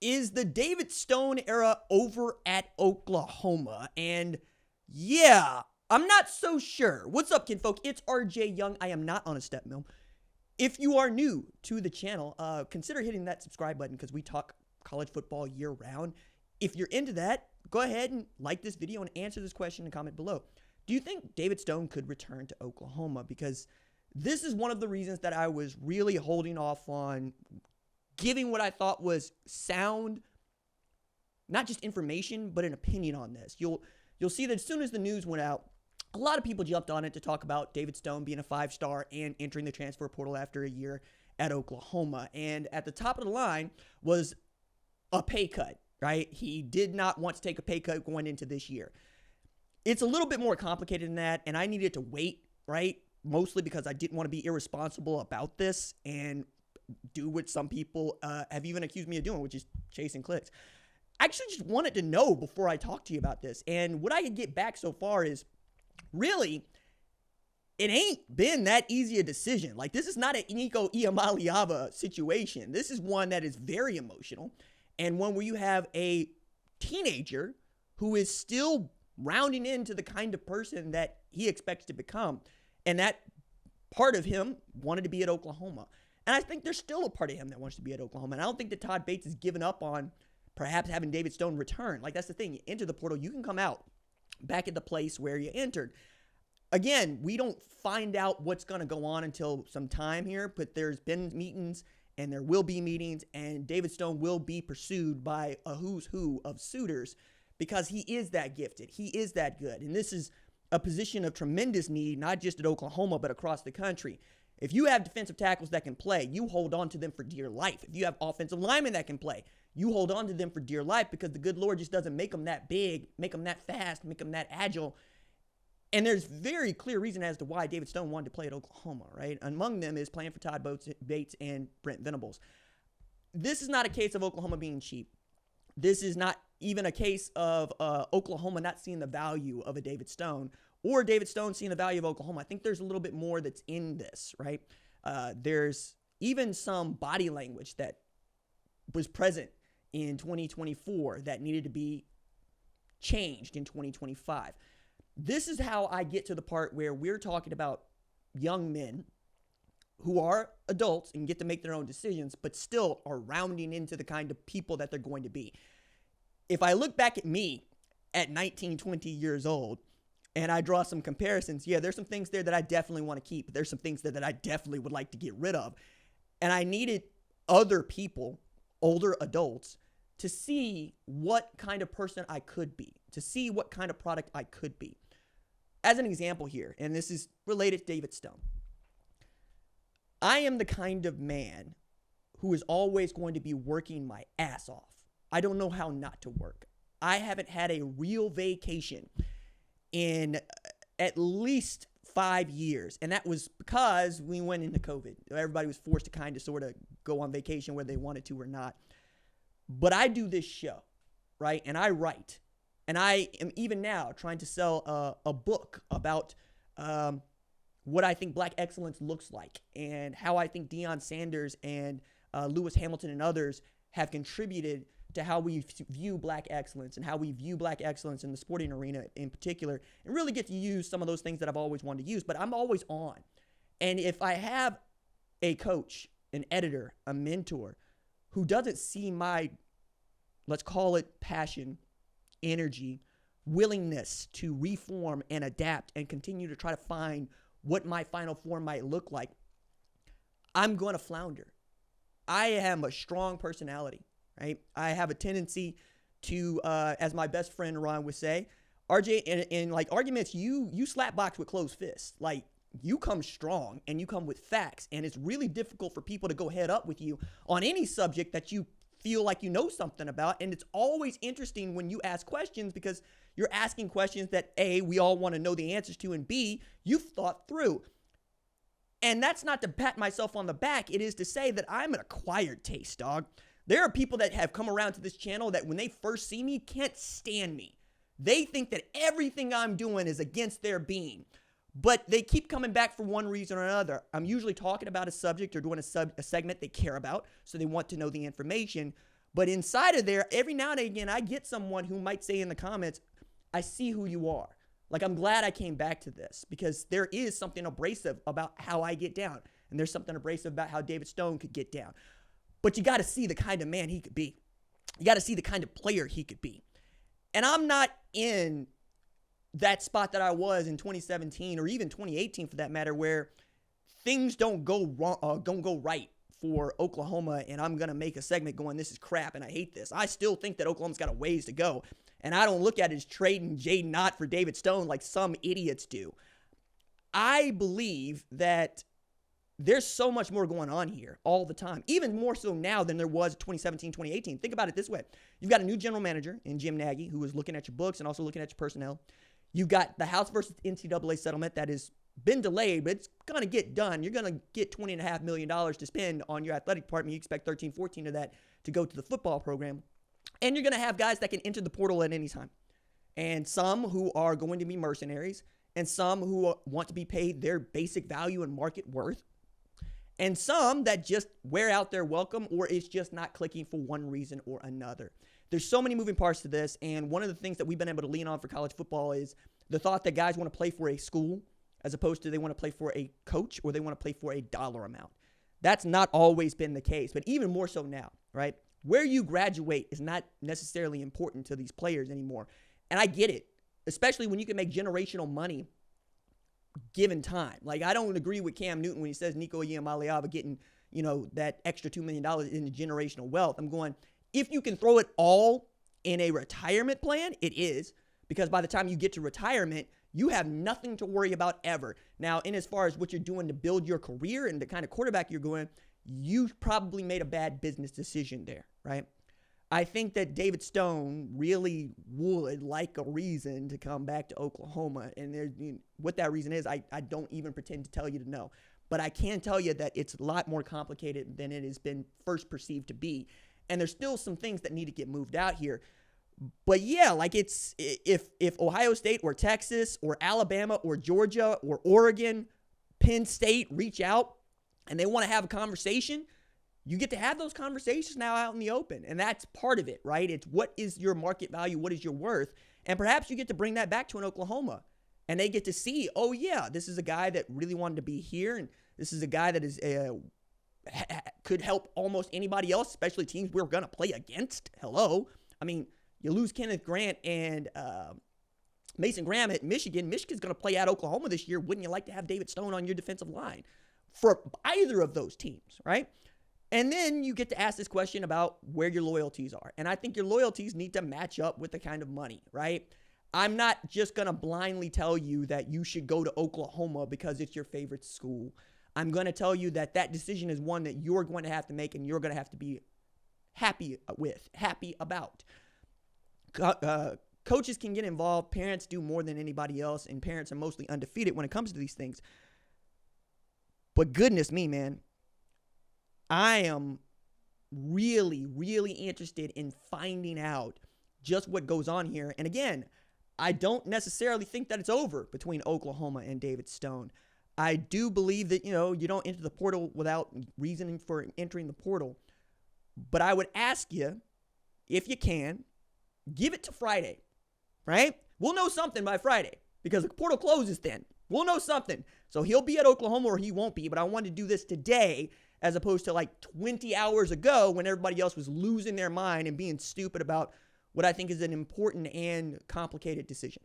Is the David Stone era over at Oklahoma? And yeah, I'm not so sure. What's up, kinfolk? It's RJ Young. I am not on a step mill. If you are new to the channel, consider hitting that subscribe button because we talk college football year round. If you're into that, go ahead and like this video and answer this question and comment below. Do you think David Stone could return to Oklahoma? Because this is one of the reasons that I was really holding off on giving what I thought was sound, not just information, but an opinion on this. You'll see that as soon as the news went out, a lot of people jumped on it to talk about David Stone being a 5-star and entering the transfer portal after a year at Oklahoma. And at the top of the line was a pay cut, right? He did not want to take a pay cut going into this year. It's a little bit more complicated than that, and I needed to wait, right? Mostly because I didn't want to be irresponsible about this and do what some people have even accused me of doing, which is chasing clicks. I actually just wanted to know before I talk to you about this. And what I could get back so far is really, it ain't been that easy a decision. Like, this is not an Nico Iamaleava situation. This is one that is very emotional, and one where you have a teenager who is still rounding into the kind of person that he expects to become. And that part of him wanted to be at Oklahoma. And I think there's still a part of him that wants to be at Oklahoma. And I don't think that Todd Bates has given up on perhaps having David Stone return. Like, that's the thing. You enter the portal, you can come out back at the place where you entered. Again, we don't find out what's going to go on until some time here, but there's been meetings and there will be meetings, and David Stone will be pursued by a who's who of suitors because he is that gifted. He is that good. And this is a position of tremendous need, not just at Oklahoma, but across the country. If you have defensive tackles that can play, you hold on to them for dear life. If you have offensive linemen that can play, you hold on to them for dear life because the good Lord just doesn't make them that big, make them that fast, make them that agile. And there's very clear reason as to why David Stone wanted to play at Oklahoma, right? Among them is playing for Todd Bates and Brent Venables. This is not a case of Oklahoma being cheap. This is not even a case of Oklahoma not seeing the value of a David Stone or David Stone seeing the value of Oklahoma. I think there's a little bit more that's in this, right? There's even some body language that was present in 2024 that needed to be changed in 2025. This is how I get to the part where we're talking about young men who are adults and get to make their own decisions, but still are rounding into the kind of people that they're going to be. If I look back at me at 19, 20 years old, and I draw some comparisons, yeah, there's some things there that I definitely want to keep. There's some things there that I definitely would like to get rid of. And I needed other people, older adults, to see what kind of person I could be, to see what kind of product I could be. As an example here, and this is related to David Stone, I am the kind of man who is always going to be working my ass off. I don't know how not to work. I haven't had a real vacation in at least 5 years. And that was because we went into COVID. Everybody was forced to kind of sort of go on vacation whether they wanted to or not. But I do this show, right? And I write. And I am even now trying to sell a book about what I think Black excellence looks like and how I think Deion Sanders and Lewis Hamilton and others have contributed to how we view Black excellence and how we view Black excellence in the sporting arena in particular, and really get to use some of those things that I've always wanted to use. But I'm always on. And if I have a coach, an editor, a mentor who doesn't see my, let's call it passion, energy, willingness to reform and adapt and continue to try to find what my final form might look like, I'm going to flounder. I am a strong personality, right? I have a tendency to, as my best friend Ron would say, RJ, in like arguments, you slap box with closed fists. Like, you come strong and you come with facts, and it's really difficult for people to go head up with you on any subject that you feel like you know something about. And it's always interesting when you ask questions because you're asking questions that A, we all want to know the answers to, and B, you've thought through. And that's not to pat myself on the back. It is to say that I'm an acquired taste, dog. There are people that have come around to this channel that when they first see me can't stand me. They think that everything I'm doing is against their being. But they keep coming back for one reason or another. I'm usually talking about a subject or doing a segment they care about, so they want to know the information. But inside of there, every now and again, I get someone who might say in the comments, I see who you are. Like, I'm glad I came back to this because there is something abrasive about how I get down. And there's something abrasive about how David Stone could get down. But you got to see the kind of man he could be. You got to see the kind of player he could be. And I'm not in that spot that I was in 2017 or even 2018 for that matter, where things don't go wrong, don't go right for Oklahoma, and I'm going to make a segment going, this is crap and I hate this. I still think that Oklahoma's got a ways to go. And I don't look at it as trading Jaden Ott for David Stone like some idiots do. I believe that there's so much more going on here all the time, even more so now than there was 2017, 2018. Think about it this way. You've got a new general manager in Jim Nagy who is looking at your books and also looking at your personnel. You've got the House versus NCAA settlement that has been delayed, but it's going to get done. You're going to get $20.5 million to spend on your athletic department. You expect 13, 14 of that to go to the football program. And you're going to have guys that can enter the portal at any time. And some who are going to be mercenaries, and some who want to be paid their basic value and market worth, and some that just wear out their welcome or it's just not clicking for one reason or another. There's so many moving parts to this, and one of the things that we've been able to lean on for college football is the thought that guys want to play for a school as opposed to they want to play for a coach or they want to play for a dollar amount. That's not always been the case, but even more so now, right? Where you graduate is not necessarily important to these players anymore. And I get it, especially when you can make generational money given time. Like, I don't agree with Cam Newton when he says Nico Iamaleava getting, that extra $2 million in generational wealth. I'm going, if you can throw it all in a retirement plan, it is, because by the time you get to retirement, you have nothing to worry about ever. Now, in as far as what you're doing to build your career and the kind of quarterback you're going, you probably made a bad business decision there, right? I think that David Stone really would like a reason to come back to Oklahoma. And what that reason is, I don't even pretend to tell you to know. But I can tell you that it's a lot more complicated than it has been first perceived to be. And there's still some things that need to get moved out here. But yeah, like it's if Ohio State or Texas or Alabama or Georgia or Oregon, Penn State reach out and they want to have a conversation, you get to have those conversations now out in the open. And that's part of it, right? It's what is your market value? What is your worth? And perhaps you get to bring that back to an Oklahoma and they get to see, oh yeah, this is a guy that really wanted to be here. And this is a guy that is could help almost anybody else, especially teams we're going to play against. Hello. I mean, you lose Kenneth Grant and Mason Graham at Michigan. Michigan's going to play at Oklahoma this year. Wouldn't you like to have David Stone on your defensive line for either of those teams, right? And then you get to ask this question about where your loyalties are. And I think your loyalties need to match up with the kind of money, right? I'm not just going to blindly tell you that you should go to Oklahoma because it's your favorite school. I'm going to tell you that that decision is one that you're going to have to make and you're going to have to be happy about. Coaches can get involved. Parents do more than anybody else, and parents are mostly undefeated when it comes to these things. But goodness me, man, I am really, really interested in finding out just what goes on here. And again, I don't necessarily think that it's over between Oklahoma and David Stone. I do believe that, you don't enter the portal without reasoning for entering the portal. But I would ask you, if you can, give it to Friday, right? We'll know something by Friday because the portal closes then. We'll know something. So he'll be at Oklahoma or he won't be, but I wanted to do this today as opposed to like 20 hours ago when everybody else was losing their mind and being stupid about what I think is an important and complicated decision.